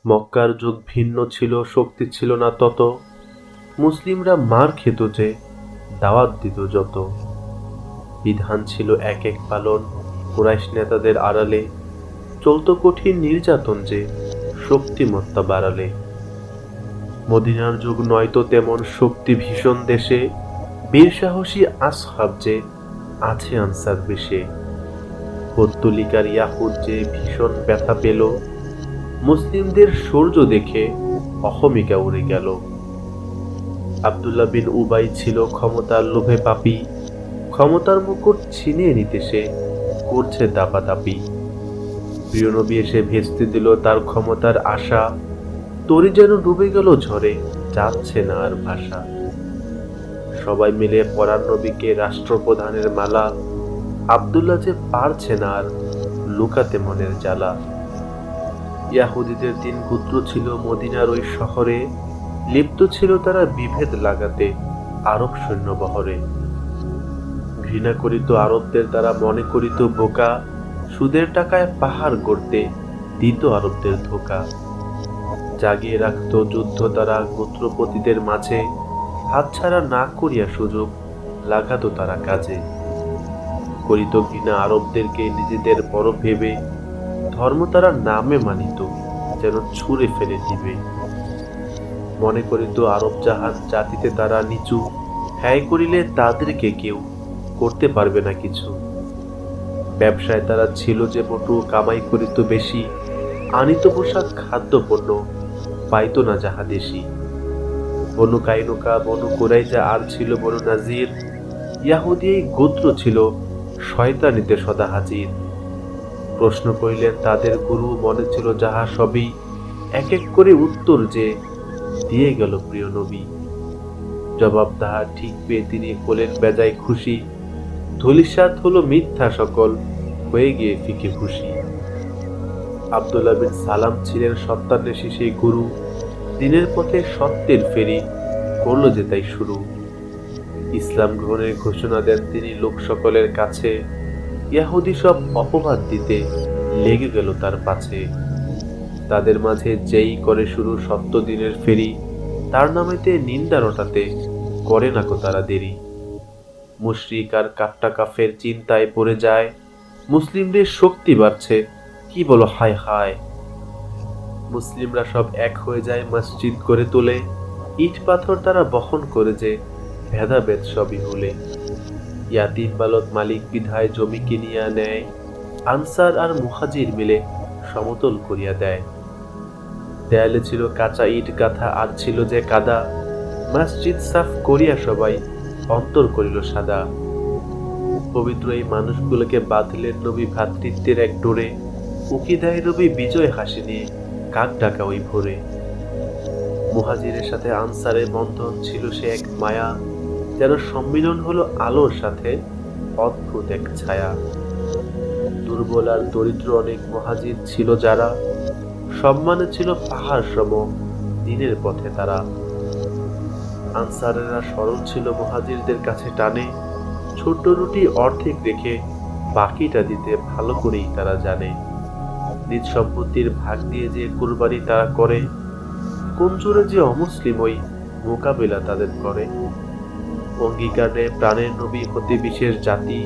মক্কার যুগ ভিন্ন ছিল, শক্তি ছিল না তত। মুসলিমরা মার খেত যে, দাওয়াত দিত যত। বিধান ছিল এক এক পালন, কুরাইশ নেতাদের আড়ালে। চলত কঠিন নির্যাতন যে, শক্তিমত্তা বাড়ালে। মদিনার যুগ নয়তো তেমন শক্তি ভীষণ দেশে। বীর সাহসী আসহাব যে, আছে আনসার বেশে। পত্তলিকার ইয়াহুদ যে ভীষণ ব্যথা পেল, মুসলিমদের শৌর্য দেখে অহমিকা উড়ে গেল। আব্দুল্লাহ বিন উবাই ছিল ক্ষমতার লোভে পাপী। ক্ষমতার মুকুট ছিনিয়ে নিতে সে করছে দাপাদাপি। প্রিয় নবী এসে ভেস্তে দিল তার ক্ষমতার আশা। তরি যেন ডুবে গেল ঝড়ে, যাচ্ছে না আর ভাষা। সবাই মিলে পরাণ নবীকে রাষ্ট্রপ্রধানের মালা। আব্দুল্লাহ যে পারছে না আর লুকাতে মনের জ্বালা। ইয়াহুদীদের 3 গোত্র ছিল মদিনার ওই শহরে। লিপ্ত ছিল তারা বিভেদ লাগাতে আরব সৈন্য বহরে। ঘৃণা করিত আরবদের তারা, মনে করিত বোকা। সুদের টাকায় পাহাড় গড়তে দিত আরবদের ধোকা। জাগিয়ে রাখত যুদ্ধ তারা গোত্রপতিদের মাঝে। হাতছাড়া না করিয়া সুযোগ লাগাত তারা কাজে। করিত ঘৃণা আরবদেরকে নিজেদের বড় ভেবে। ধর্ম তারা নামে মানিত, যেন ছুঁড়ে ফেলে দিবে। মনে করিত আরব জাহান জাতিতে তারা নিচু। হ্যায় করিলে তাদেরকে কেউ করতে পারবে না কিছু। ব্যবসায় তারা ছিল যে পটু, কামাই করিত বেশি। আনিত পোশাক খাদ্য পণ্য, পাইত না যাহা দেশি। বনু কাইনুকা, বনু কুরাইজা আর ছিল বনু নাজির। ইয়াহুদী এই গোত্র ছিল শয়তানিতে সদা হাজির। প্রশ্ন করিলেন তাদের গুরু, মনে ছিল যাহা সবই। এক এক করে উত্তর যে দিয়ে গেল প্রিয় নবী। জবাব তাহা ঠিক পেয়ে তিনি হলেন বেজায় খুশি। ধূলিসাৎ হলো মিথ্যা সকল, হয়ে গিয়ে ফিকে খুশি। আব্দুল্লাহ বিন সালাম ছিলেন সত্যান্বেষী সেই গুরু। দিনের পথে সত্যের ফেরি করলো যে তাই শুরু। ইসলাম গ্রহণের ঘোষণা দেন তিনি লোক সকলের কাছে। ইয়াহুদী সব অপবাদ দিতে লেগে গেল তার পাছে। তাদের মাঝে যেই করে শুরু সত্য দিনের ফেরি, তার নামেতে নিন্দা রটাতে করে না কো তারা দেরি। মুশরিক আর কাট্টা কাফের চিন্তায় পড়ে যায়। মুসলিমদের শক্তি বাড়ছে, কি বলো হায় হায়। মুসলিমরা সব এক হয়ে যায়, মসজিদ গড়ে তোলে। ইট পাথর তারা বহন করে যে, ভেদাভেদ সবই হলে। ইয়াতিম বালক মালিক বিধায় জমি কিনিয়া নেয়। আনসার আর মুহাজির মিলে সমতল করিয়া দেয়। দেয়ালে ছিল কাঁচা ইট গাথা, আর ছিল যে কাদা। মসজিদ সাফ করিয়া সবাই অন্তর করিল সাদা। পবিত্র এই মানুষগুলোকে বাঁধলেন নবী ভ্রাতৃত্বের এক ডোরে। উকি দেয় রবি বিজয় হাসি নিয়ে, কাক ডাকা ওই ভোরে। মুহাজিরের সাথে আনসারের বন্ধন ছিল সে এক মায়া। যেন সম্মিলন হলো আলোর সাথে অদ্ভুত এক ছায়া। দুর্বল আর দরিদ্র অনেক মুহাজির ছিল যারা, সম্মানে ছিল পাহাড় সম দিনের পথে তারা। আনসারেরা সরল ছিল মুহাজিরদের কাছে টানে। ছোট্ট রুটি অর্ধেক রেখে বাকিটা দিতে ভালো করেই তারা জানে। নিজ সম্পত্তির ভাগ দিয়ে যে কুরবানি তারা করে। কোন জোরে যে অমুসলিম ওই মোকাবেলা তাদের করে। অঙ্গীকারে প্রাণের নবী হতে বিশেষ জাতি।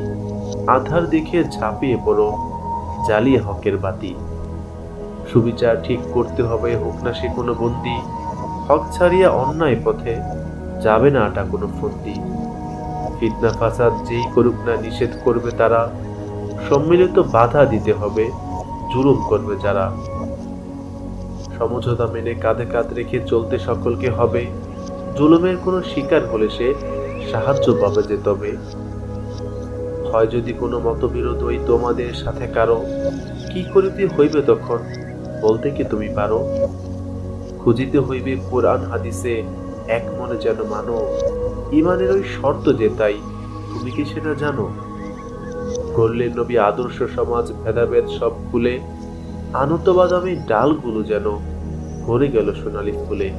আধার দেখে ঝাঁপিয়ে পড়ো, জ্বালিয়ে হকের বাতি। সুবিচার ঠিক করতে হবে, হোক না সে কোনো বন্দী। হক ছাড়িয়া অন্যায় পথে যাবে না আটা কোনো ফন্দি। ফিতনা ফাসাদ যেই করুক না নিষেধ করবে তারা। সম্মিলিত বাধা দিতে হবে, জুলুম করবে যারা। সমঝোতা মেনে কাঁধে কাঁধ রেখে চলতে সকলকে হবে। জুলুমের কোনো শিকার হলে সে সাহায্য পাবে যে তবে। হয় যদি কোনো মতবিরোধ ওই তোমাদের সাথে কারো, কি করিতে হইবে তখন বলতে কি তুমি পারো। খুঁজিতে হইবে কোরআন হাদিসে, এক মনে যেন মানো। ইমানের ওই শর্ত যে তাই, তুমি কি সেটা জানো। করলেন নবী আদর্শ সমাজ, ভেদাভেদ সব খুলে। আনতবাদামী ডালগুলো যেন ভরে গেল সোনালি ফুলে।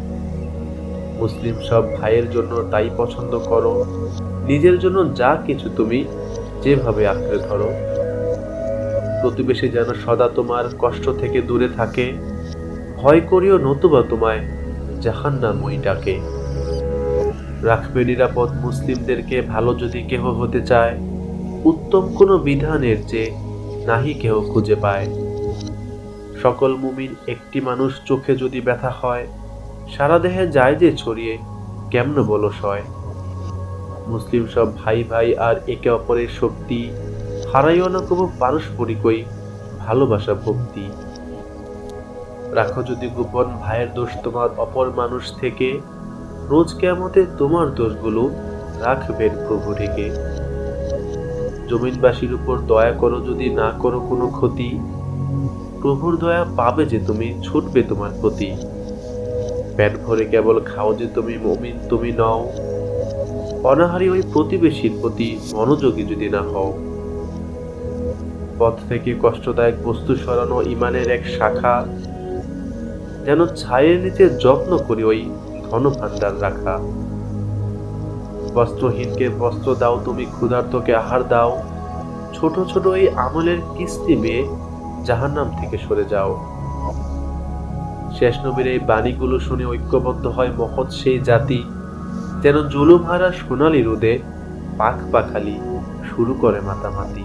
মুসলিম সব ভাইয়ের জন্য তাই পছন্দ করো। নিজের জন্য যা কিছু তুমি যেভাবে আঁকড়ে ধরো। প্রতিবেশী যেন সদা তোমার কষ্ট থেকে দূরে থাকে। ভয় করিও নতুবা তোমায় জাহান্নামই ডাকে। রাখবে নিরাপদ মুসলিমদেরকে, ভালো যদি কেহ হতে চায়, উত্তম কোনো বিধানের চেয়ে নাহি কেহ খুঁজে পায়। সকল মুমিন একটি মানুষ, চোখে যদি ব্যথা হয়, সারা দেহে যায় যে ছড়িয়ে, কেমন বলো সয়। মুসলিম সব ভাই ভাই আর একে অপরের শক্তি, হারাইও না কবু পারস্পরিকই ভালোবাসা ভক্তি। রাখো যদি গোপন ভাইয়ের দোষ তোমার অপর মানুষ থেকে, রোজ কিয়ামতে তোমার দোষগুলো রাখবেন প্রভু ঢেকে। জমিনবাসীর উপর দয়া করো যদি, না করো কোনো ক্ষতি, প্রভুর দয়া পাবে যে তুমি, ছুটবে তোমার প্রতি। পেট ভরে কেবল খাও যে তুমি, মুমিন তুমি নও, অনাহারী ওই প্রতিবেশীর প্রতি মনোযোগী যদি না হও। পথ থেকে কষ্টদায়ক বস্তু সরানো ইমানের এক শাখা, যেন ছায়ের নিচে যত্ন করি ওই ধন ভাণ্ডার রাখা। বস্ত্রহীনকে বস্ত্র দাও তুমি, ক্ষুধার্তকে আহার দাও, ছোট ছোট এই আমলের কিস্তি মেয়ে জাহান্নাম থেকে সরে যাও। শেষ নবীর এই বাণীগুলো শুনে ঐক্যবদ্ধ হয় মহৎ সেই জাতি, যেন জুলুম হারা সোনালি রোদে পাখ পাখালি শুরু করে মাতামাতি।